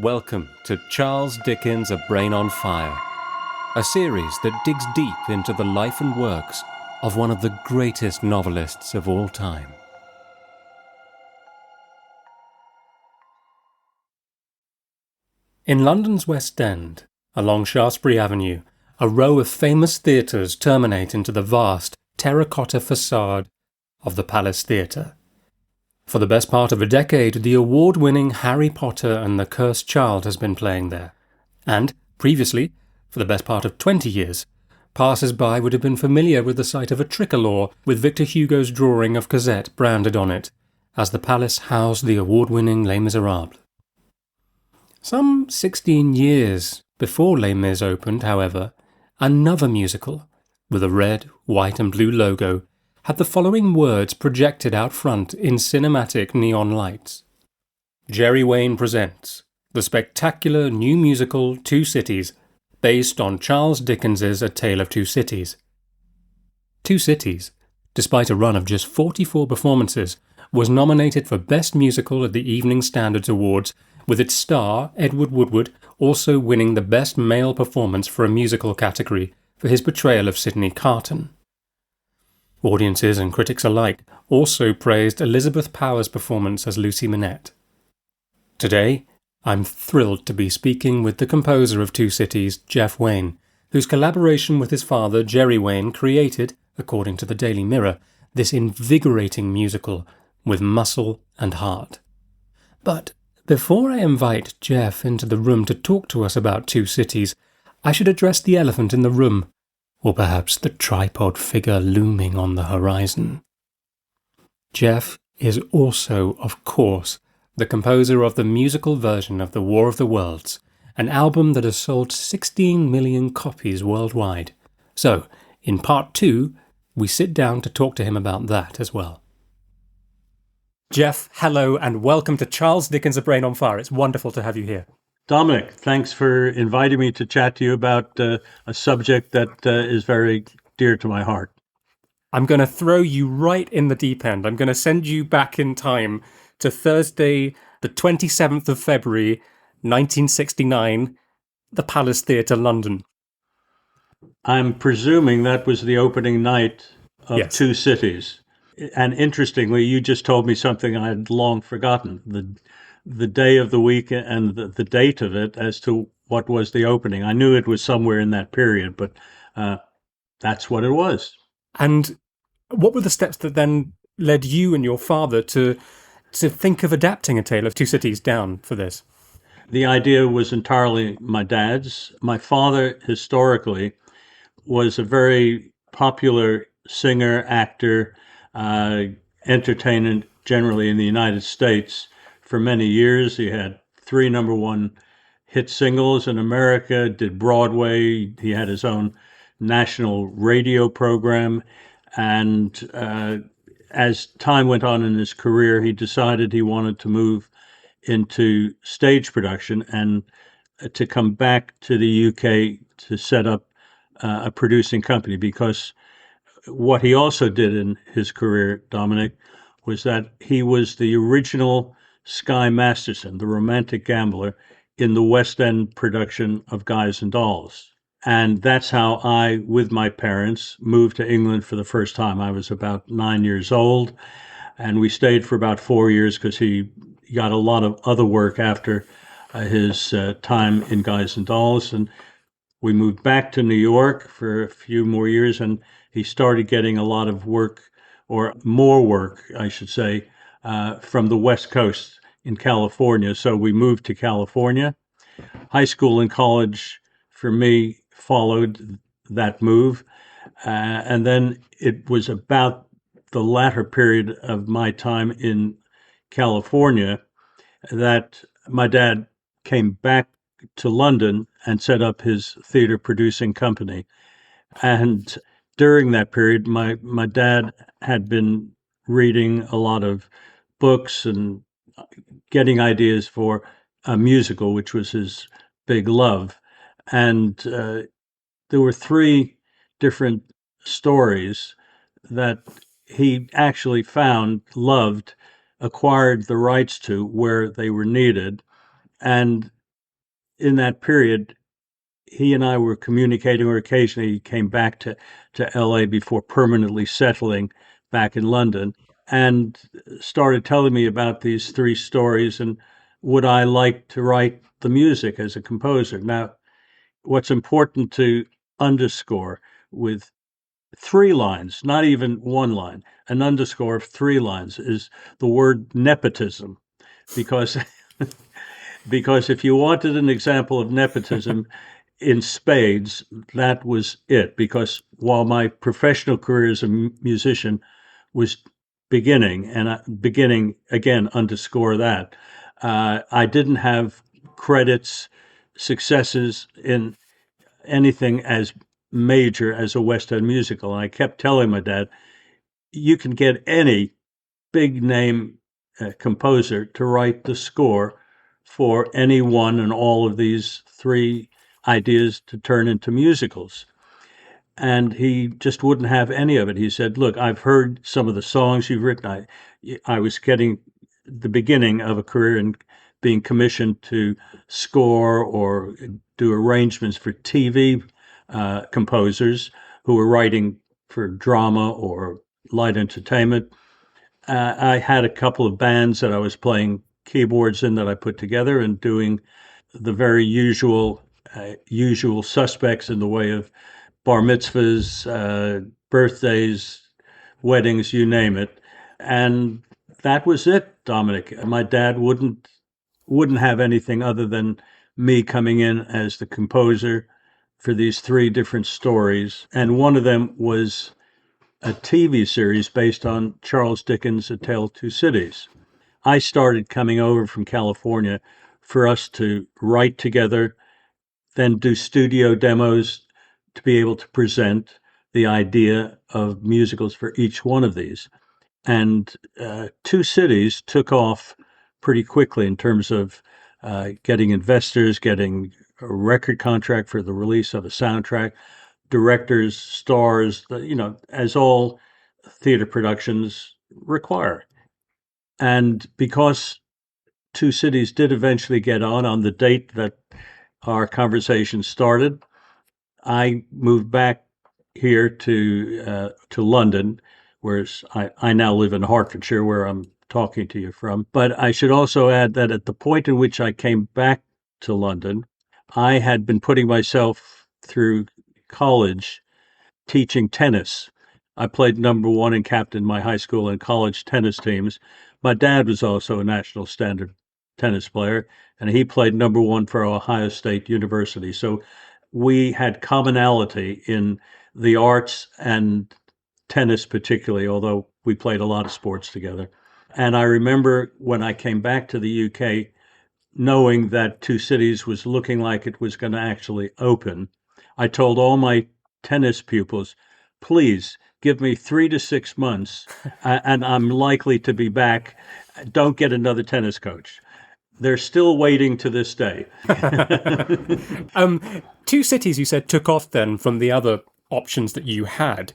Welcome to Charles Dickens' A Brain on Fire, a series that digs deep into the life and works of one of the greatest novelists of all time. In London's West End, along Shaftesbury Avenue, a row of famous theatres terminate into the vast terracotta facade of the Palace Theatre. For the best part of a decade, the award-winning Harry Potter and the Cursed Child has been playing there. And, previously, for the best part of 20 years, passers-by would have been familiar with the sight of a tricolour with Victor Hugo's drawing of Cosette branded on it, as the palace housed the award-winning Les Miserables. Some 16 years before Les Mis opened, however, another musical, with a red, white and blue logo, had the following words projected out front in cinematic neon lights. Jerry Wayne presents the spectacular new musical Two Cities, based on Charles Dickens's A Tale of Two Cities. Two Cities, despite a run of just 44 performances, was nominated for Best Musical at the Evening Standards Awards, with its star, Edward Woodward, also winning the Best Male Performance for a Musical category for his portrayal of Sydney Carton. Audiences and critics alike also praised Elizabeth Power's performance as Lucie Manette. Today, I'm thrilled to be speaking with the composer of Two Cities, Jeff Wayne, whose collaboration with his father, Jerry Wayne, created, according to the Daily Mirror, this invigorating musical with muscle and heart. But before I invite Jeff into the room to talk to us about Two Cities, I should address the elephant in the room, or perhaps the tripod figure looming on the horizon. Jeff is also, of course, the composer of the musical version of The War of the Worlds, an album that has sold 16 million copies worldwide. So, in part 2, we sit down to talk to him about that as well. Jeff, hello, and welcome to Charles Dickens' A Brain on Fire. It's wonderful to have you here. Dominic, thanks for inviting me to chat to you about a subject that is very dear to my heart. I'm going to throw you right in the deep end. I'm going to send you back in time to Thursday, the 27th of February, 1969, the Palace Theatre, London. I'm presuming that was the opening night of Yes. Two Cities. And interestingly, you just told me something I had long forgotten. The day of the week and the date of it as to what was the opening. I knew it was somewhere in that period, but that's what it was. And what were the steps that then led you and your father to think of adapting A Tale of Two Cities down for this? The idea was entirely my dad's. My father, historically, was a very popular singer, actor, entertainer, generally in the United States. For many years, he had 3 number-1 hit singles in America, did Broadway. He had his own national radio program. And as time went on in his career, he decided he wanted to move into stage production and to come back to the UK to set up a producing company, because what he also did in his career, Dominic, was that he was the original Sky Masterson, the romantic gambler, in the West End production of Guys and Dolls. And that's how I, with my parents, moved to England for the first time. I was about 9 years old, and we stayed for about 4 years because he got a lot of other work after his time in Guys and Dolls. And we moved back to New York for a few more years, and he started getting a lot of work, or more work, I should say, from the West Coast in California. So we moved to California. High school and college, for me, followed that move. And then it was about the latter period of my time in California that my dad came back to London and set up his theater producing company. And during that period, my dad had been reading a lot of books and getting ideas for a musical, which was his big love. And there were 3 different stories that he actually found, loved, acquired the rights to where they were needed. And in that period, he and I were communicating, or occasionally he came back to LA before permanently settling back in London, and started telling me about these three stories and would I like to write the music as a composer. Now, what's important to underscore with three lines, not even one line, an underscore of three lines is the word nepotism, because because if you wanted an example of nepotism in spades, that was it. Because while my professional career as a musician was beginning, and beginning again, underscore that, I didn't have credits, successes in anything as major as a West End musical. And I kept telling my dad, you can get any big name composer to write the score for any one and all of these three ideas to turn into musicals. And he just wouldn't have any of it. He said, look, I've heard some of the songs you've written. I was getting the beginning of a career in being commissioned to score or do arrangements for TV composers who were writing for drama or light entertainment. I had a couple of bands that I was playing keyboards in that I put together and doing the very usual suspects in the way of bar mitzvahs, birthdays, weddings, you name it. And that was it, Dominic. My dad wouldn't have anything other than me coming in as the composer for these three different stories. And one of them was a TV series based on Charles Dickens' A Tale of Two Cities. I started coming over from California for us to write together, then do studio demos to be able to present the idea of musicals for each one of these. And Two Cities took off pretty quickly in terms of getting investors, getting a record contract for the release of a soundtrack, directors, stars, as all theater productions require. And because Two Cities did eventually get on the date that our conversation started, I moved back here to London, whereas I now live in Hertfordshire, where I'm talking to you from. But I should also add that at the point in which I came back to London, I had been putting myself through college teaching tennis. I played number one and captained my high school and college tennis teams. My dad was also a national standard tennis player, and he played number one for Ohio State University. So we had commonality in the arts and tennis, particularly, although we played a lot of sports together. And I remember when I came back to the UK, knowing that Two Cities was looking like it was going to actually open, I told all my tennis pupils, please give me 3 to 6 months and I'm likely to be back. Don't get another tennis coach. They're still waiting to this day. Two Cities, you said, took off then from the other options that you had.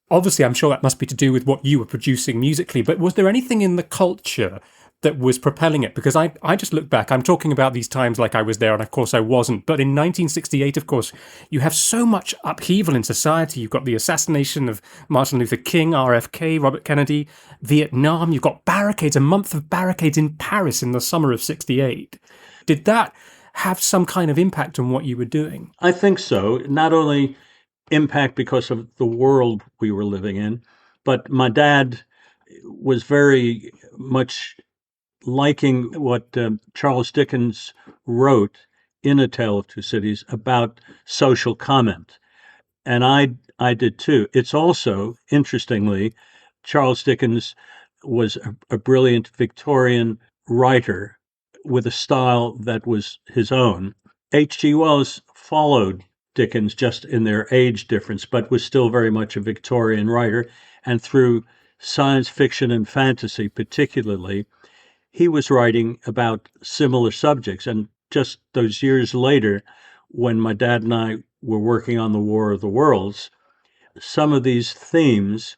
Obviously, I'm sure that must be to do with what you were producing musically, but was there anything in the culture that was propelling it? Because I just look back, I'm talking about these times like I was there, and of course I wasn't. But in 1968, of course, you have so much upheaval in society. You've got the assassination of Martin Luther King, RFK, Robert Kennedy, Vietnam. You've got barricades, a month of barricades in Paris in the summer of 68. Did that have some kind of impact on what you were doing? I think so. Not only impact because of the world we were living in, but my dad was very much liking what Charles Dickens wrote in A Tale of Two Cities about social comment. And I did too. It's also, interestingly, Charles Dickens was a brilliant Victorian writer with a style that was his own. H.G. Wells followed Dickens just in their age difference, but was still very much a Victorian writer. And through science fiction and fantasy, particularly, he was writing about similar subjects. And just those years later, when my dad and I were working on the War of the Worlds, some of these themes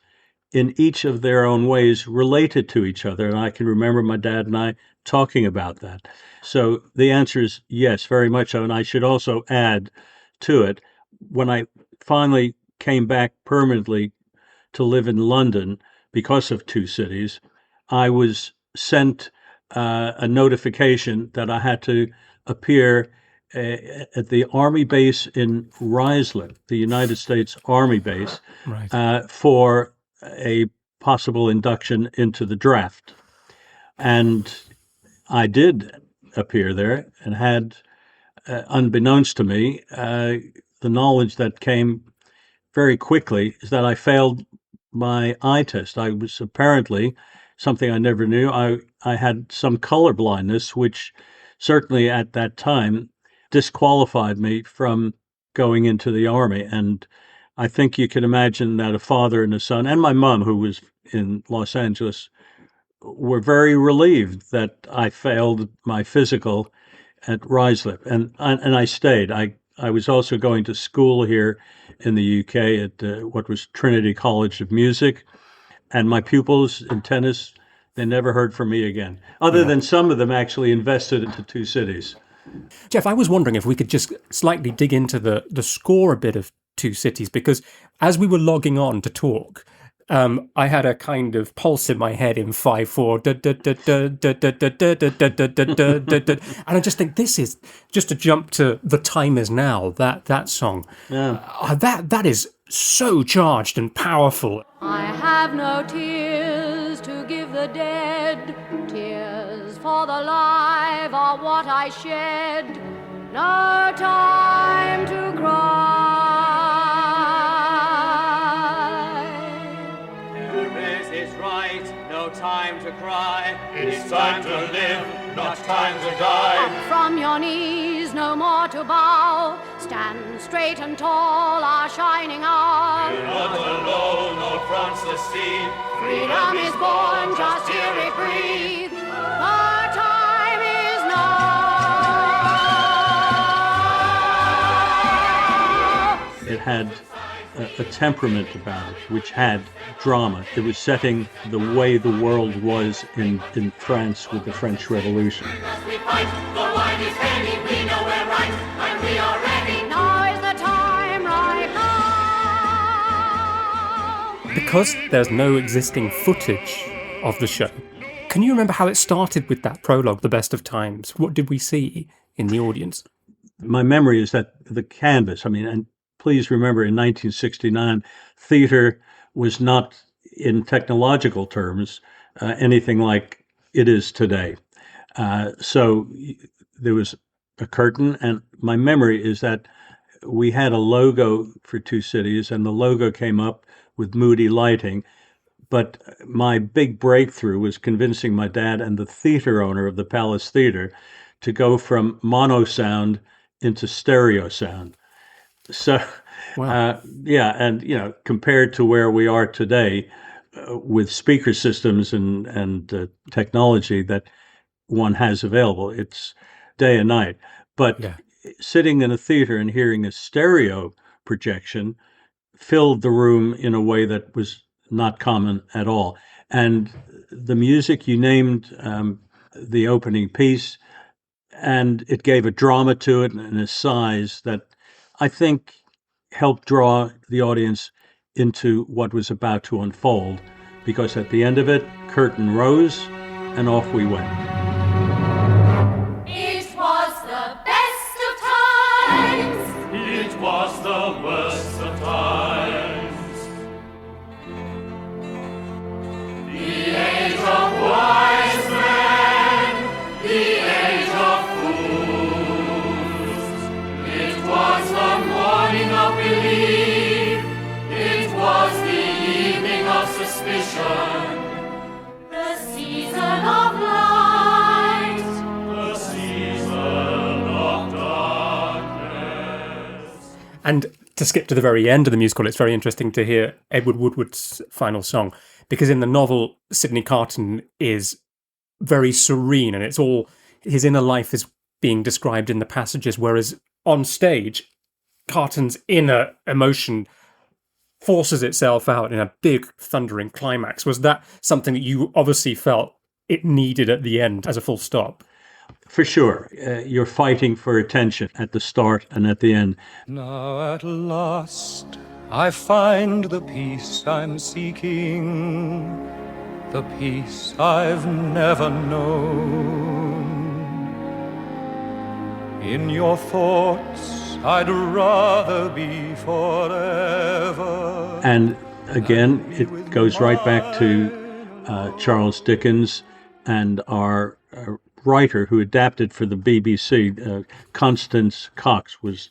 in each of their own ways related to each other. And I can remember my dad and I talking about that. So the answer is yes, very much so. And I should also add to it, when I finally came back permanently to live in London because of Two Cities, I was sent a notification that I had to appear at the Army base in Ruislip, the United States Army base, Right. for a possible induction into the draft. And I did appear there and had, unbeknownst to me, the knowledge that came very quickly is that I failed my eye test. I was apparently something I never knew. I had some color blindness, which certainly at that time disqualified me from going into the army. And I think you can imagine that a father and a son, and my mom, who was in Los Angeles, were very relieved that I failed my physical at Ruislip, and I stayed. I was also going to school here in the UK at what was Trinity College of Music, and my pupils in tennis, they never heard from me again, other than some of them actually invested into Two Cities. Jeff, I was wondering if we could just slightly dig into the score a bit of Two Cities, because as we were logging on to talk, I had a kind of pulse in my head in 5/4, and I just think this is just to jump to "The Time Is Now." That song, that is so charged and powerful. I have no tears to give the dead. Tears for the live are what I shed. No time to cry. No time to cry, it's time to live, not time to die. Up from your knees, no more to bow. Stand straight and tall, our shining hour. You're not alone, all France to see. Freedom is born, just hear it breathe. The time is now. It had a temperament about it, which had drama. It was setting the way the world was in France with the French Revolution. We fight, the wine is ready, we know we're right, and we are ready. Now is the time, right now. Because there's no existing footage of the show, can you remember how it started with that prologue, The Best of Times? What did we see in the audience? My memory is that the canvas, and please remember, in 1969, theater was not, in technological terms, anything like it is today. So there was a curtain, and my memory is that we had a logo for Two Cities, and the logo came up with moody lighting. But my big breakthrough was convincing my dad and the theater owner of the Palace Theater to go from mono sound into stereo sound. So, Wow. and compared to where we are today with speaker systems and technology that one has available, it's day and night. But sitting in a theater and hearing a stereo projection filled the room in a way that was not common at all. And the music, you named the opening piece, and it gave a drama to it and a size that I think helped draw the audience into what was about to unfold, because at the end of it, curtain rose and off we went. It was the best of times. It was the worst of times. The age of wise men, the age of fools. It was the morning of belief. It was the evening of suspicion. The season of light. The season of darkness. And to skip to the very end of the musical, it's very interesting to hear Edward Woodward's final song, because in the novel, Sydney Carton is very serene, and it's all his inner life is being described in the passages, whereas on stage, Carton's inner emotion forces itself out in a big thundering climax. Was that something that you obviously felt it needed at the end as a full stop? For sure. You're fighting for attention at the start and at the end. Now at last I find the peace I'm seeking, the peace I've never known. In your thoughts I'd rather be forever. And again, it goes right back to Charles Dickens and our writer who adapted for the BBC. Constance Cox was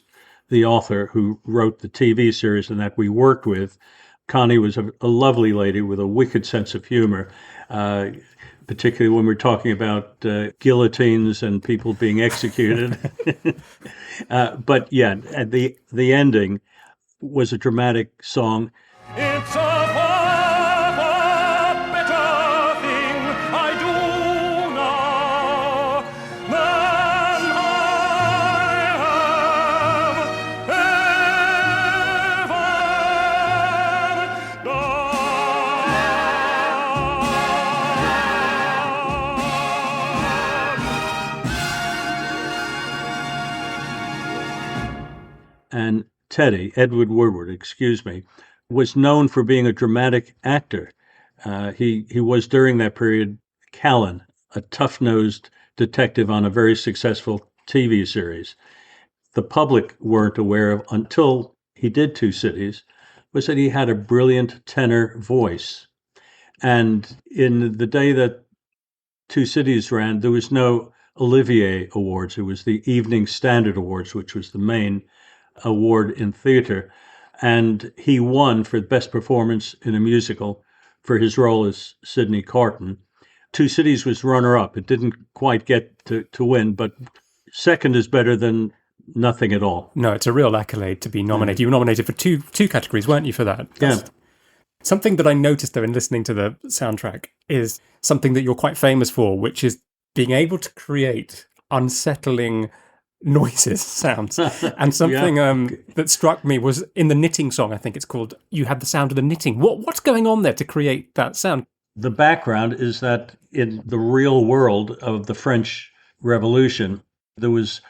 the author who wrote the TV series and that we worked with. Connie was a lovely lady with a wicked sense of humor, particularly when we're talking about guillotines and people being executed. But yeah, the ending was a dramatic song. It's a far better thing I do now than I have ever done. And Teddy, Edward Woodward, was known for being a dramatic actor. He was, during that period, Callan, a tough-nosed detective on a very successful TV series. The public weren't aware of, until he did Two Cities, was that he had a brilliant tenor voice. And in the day that Two Cities ran, there was no Olivier Awards. It was the Evening Standard Awards, which was the main award in theater. And he won for Best Performance in a Musical for his role as Sydney Carton. Two Cities was runner-up. It didn't quite get to win, but second is better than nothing at all. No, it's a real accolade to be nominated. You were nominated for two categories, weren't you, for that? Yeah. Something that I noticed, though, in listening to the soundtrack is something that you're quite famous for, which is being able to create unsettling noises, sounds. And something that struck me was in the knitting song, I think it's called, you had the sound of the knitting. What's going on there to create that sound? The background is that in the real world of the French Revolution, there was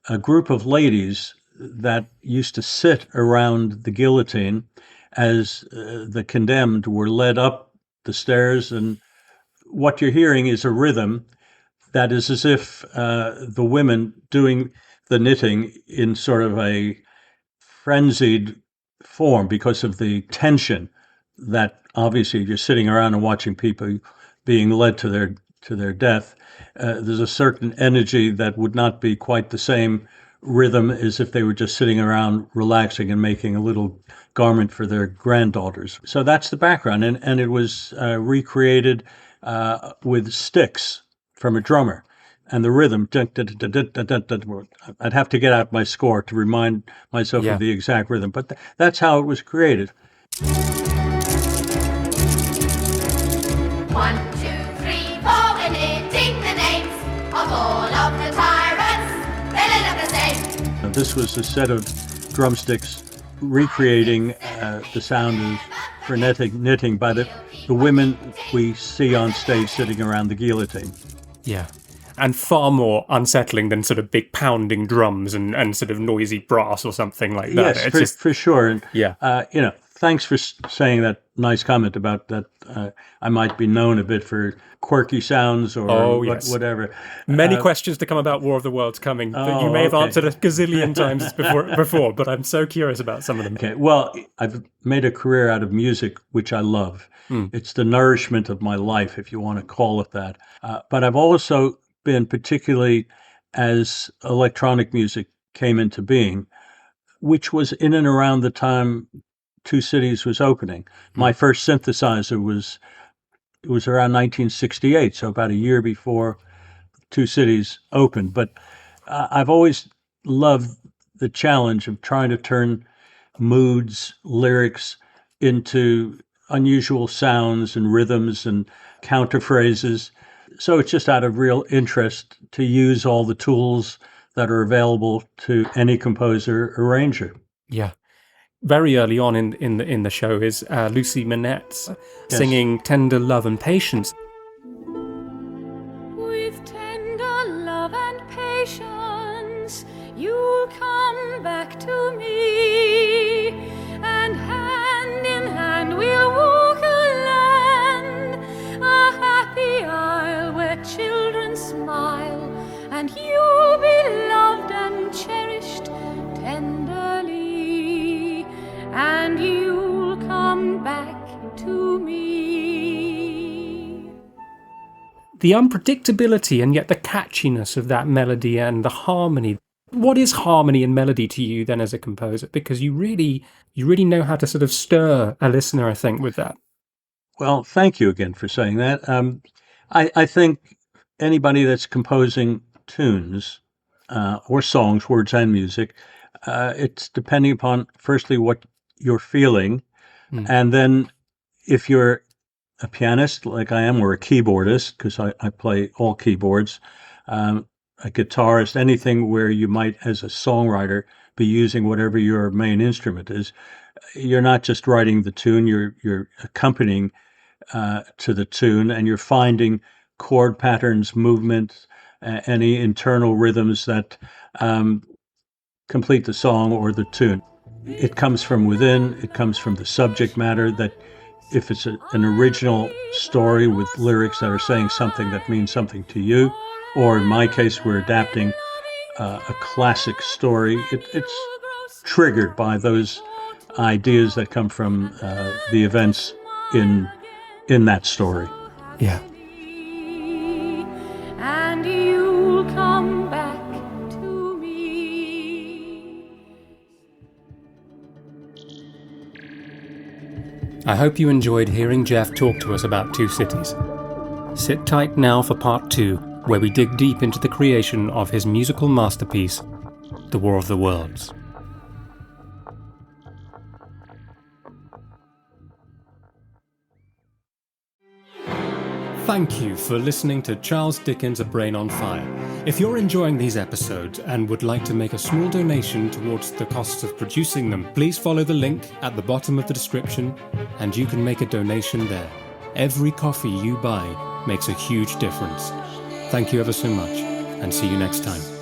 a group of ladies that used to sit around the guillotine as the condemned were led up the stairs. And what you're hearing is a rhythm that is as if the women doing the knitting in sort of a frenzied form because of the tension that obviously you're sitting around and watching people being led to their death. There's a certain energy that would not be quite the same rhythm as if they were just sitting around relaxing and making a little garment for their granddaughters. So that's the background. And it was recreated with sticks from a drummer. And the rhythm, I'd have to get out my score to remind myself of the exact rhythm. But that's how it was created. 1, 2, 3, 4, we're knitting the names of all of the tyrants. They look the same. Now, this was a set of drumsticks recreating the sound of frenetic knitting by the women we see on stage sitting around the guillotine. Yeah. And far more unsettling than sort of big pounding drums and sort of noisy brass or something like that. Yes, for sure. And, yeah. Thanks for saying that nice comment about that. I might be known a bit for quirky sounds or whatever. Many questions to come about War of the Worlds coming that you may have answered a gazillion times before, but I'm so curious about some of them. Okay, well, I've made a career out of music, which I love. It's the nourishment of my life, if you want to call it that. But I've also been, particularly as electronic music came into being, which was in and around the time Two Cities was opening. My first synthesizer was around 1968, so about a year before Two Cities opened. But I've always loved the challenge of trying to turn moods, lyrics into unusual sounds and rhythms and counterphrases. So it's just out of real interest to use all the tools that are available to any composer, arranger. Yeah. very early on in the show is Lucie Manette singing Tender Love and Patience. With tender love and patience, you'll come back to me, and hand in hand we'll walk a land, a happy isle where children smile, and you'll be loved and cherished tenderly, and you'll come back to me. The unpredictability and yet the catchiness of that melody and the harmony. What is harmony and melody to you then as a composer? Because you really know how to sort of stir a listener, I think, with that. Well, thank you again for saying that. I think anybody that's composing tunes or songs, words and music, it's depending upon, firstly, what you're feeling, and then if you're a pianist like I am, or a keyboardist, because I play all keyboards, a guitarist, anything where you might, as a songwriter, be using whatever your main instrument is. You're not just writing the tune, you're accompanying to the tune, and you're finding chord patterns, movement, any internal rhythms that complete the song or the tune. It comes from within, it comes from the subject matter, that if it's an original story with lyrics that are saying something that means something to you, or in my case, we're adapting a classic story, it's triggered by those ideas that come from the events in that story. Yeah. And you'll come back to me. I hope you enjoyed hearing Jeff talk to us about Two Cities. Sit tight now for part 2, where we dig deep into the creation of his musical masterpiece, The War of the Worlds. Thank you for listening to Charles Dickens' A Brain on Fire. If you're enjoying these episodes and would like to make a small donation towards the costs of producing them, please follow the link at the bottom of the description and you can make a donation there. Every coffee you buy makes a huge difference. Thank you ever so much, and see you next time.